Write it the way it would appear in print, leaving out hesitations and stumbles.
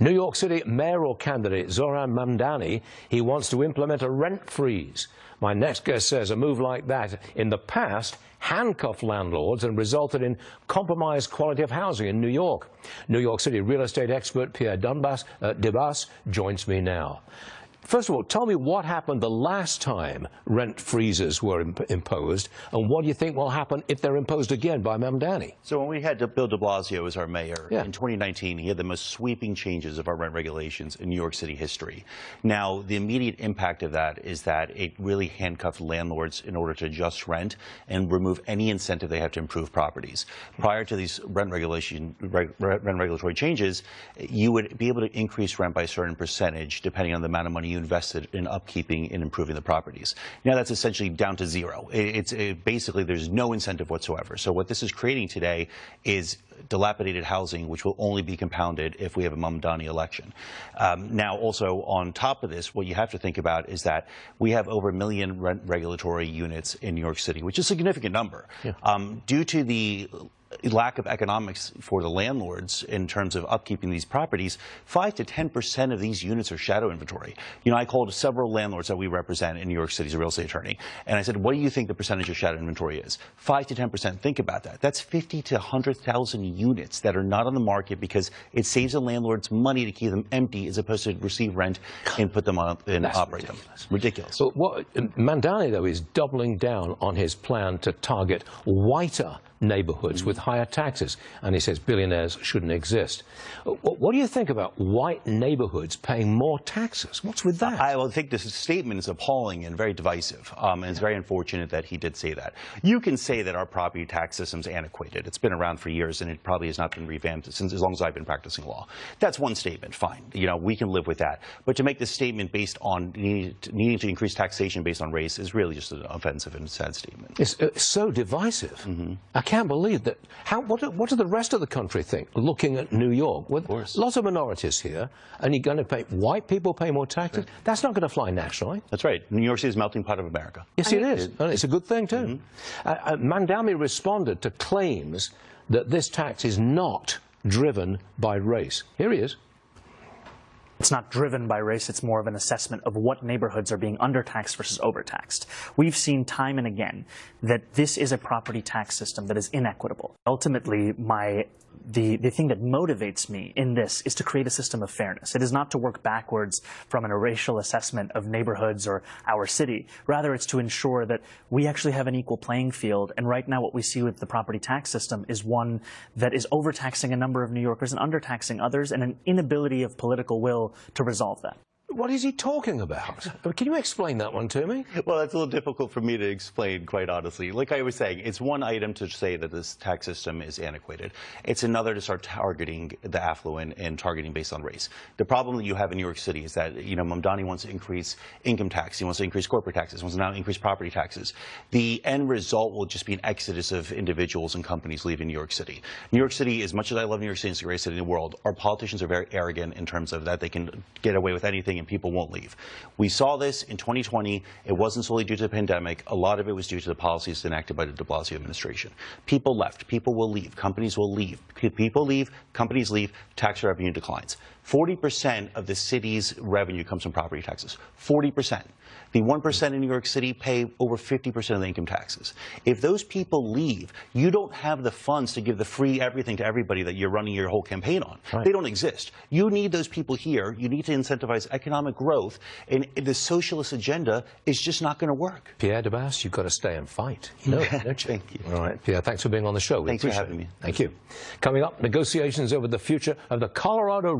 New York City mayoral candidate Zohran Mamdani, he wants to implement a rent freeze. My next guest says a move like that in the past handcuffed landlords and resulted in compromised quality of housing in New York. New York City real estate expert Pierre Debbas joins me now. First of all, tell me what happened the last time rent freezes were imposed, and what do you think will happen if they're imposed again by Mamdani? So when we had Bill de Blasio as our mayor in 2019, he had the most sweeping changes of our rent regulations in New York City history. Now, the immediate impact of that is that it really handcuffed landlords in order to adjust rent and remove any incentive they have to improve properties. Prior to these rent regulatory changes, you would be able to increase rent by a certain percentage depending on the amount of money you invested in upkeeping and improving the properties. Now that's essentially down to zero. Basically there's no incentive whatsoever. So what this is creating today is dilapidated housing, which will only be compounded if we have a Mamdani election. Now also on top of this, what you have to think about is that we have over 1 million rent regulatory units in New York City, which is a significant number. Due to the lack of economics for the landlords in terms of upkeeping these properties, 5 to 10% of these units are shadow inventory. You know, I called several landlords that we represent in New York City as a real estate attorney, and I said, what do you think the percentage of shadow inventory is? 5 to 10%. Think about that. That's 50 to 100,000 units that are not on the market because it saves the landlords money to keep them empty as opposed to receive rent and put them on and operate them. Ridiculous. But what Mamdani, though, is doubling down on his plan to target whiter neighborhoods with higher taxes, and he says billionaires shouldn't exist. What do you think about white neighborhoods paying more taxes? What's with that? I think this statement is appalling and very divisive, and it's very unfortunate that he did say that. You can say that our property tax system's antiquated. It's been around for years, and it probably has not been revamped since as long as I've been practicing law. That's one statement, fine. You know, we can live with that. But to make this statement based on needing to increase taxation based on race is really just an offensive and sad statement. It's so divisive. I can't believe that. What do the rest of the country think, looking at New York, with lots of minorities here, and you're going to pay white people pay more taxes? That's not going to fly nationally. That's right. New York City is a melting pot of America. Yes, it is. And it's a good thing, too. Mamdani responded to claims that this tax is not driven by race. Here he is. It's not driven by race, it's more of an assessment of what neighborhoods are being undertaxed versus overtaxed. We've seen time and again that this is a property tax system that is inequitable. Ultimately, the thing that motivates me in this is to create a system of fairness. It is not to work backwards from a racial assessment of neighborhoods or our city. Rather, it's to ensure that we actually have an equal playing field. And right now what we see with the property tax system is one that is overtaxing a number of New Yorkers and undertaxing others, and an inability of political will to resolve that. What is he talking about? Can you explain that one to me? Well, that's a little difficult for me to explain, quite honestly. Like I was saying, it's one item to say that this tax system is antiquated. It's another to start targeting the affluent and targeting based on race. The problem that you have in New York City is that, you know, Mamdani wants to increase income tax. He wants to increase corporate taxes. He wants to now increase property taxes. The end result will just be an exodus of individuals and companies leaving New York City. New York City, as much as I love New York City, it's the greatest city in the world, our politicians are very arrogant in terms of that they can get away with anything and people won't leave. We saw this in 2020. It wasn't solely due to the pandemic. A lot of it was due to the policies enacted by the de Blasio administration. People left. People will leave. Companies will leave. People leave. Companies leave. Tax revenue declines. 40% of the city's revenue comes from property taxes. 40%. The 1% in New York City pay over 50% of the income taxes. If those people leave, you don't have the funds to give the free everything to everybody that you're running your whole campaign on. They don't exist. You need those people here. You need to incentivize economic growth, and the socialist agenda is just not going to work. Pierre Debbas, you've got to stay and fight. No, Thank you. All right, Pierre, thanks for being on the show. Thanks for having me. Thank you. Coming up, negotiations over the future of the Colorado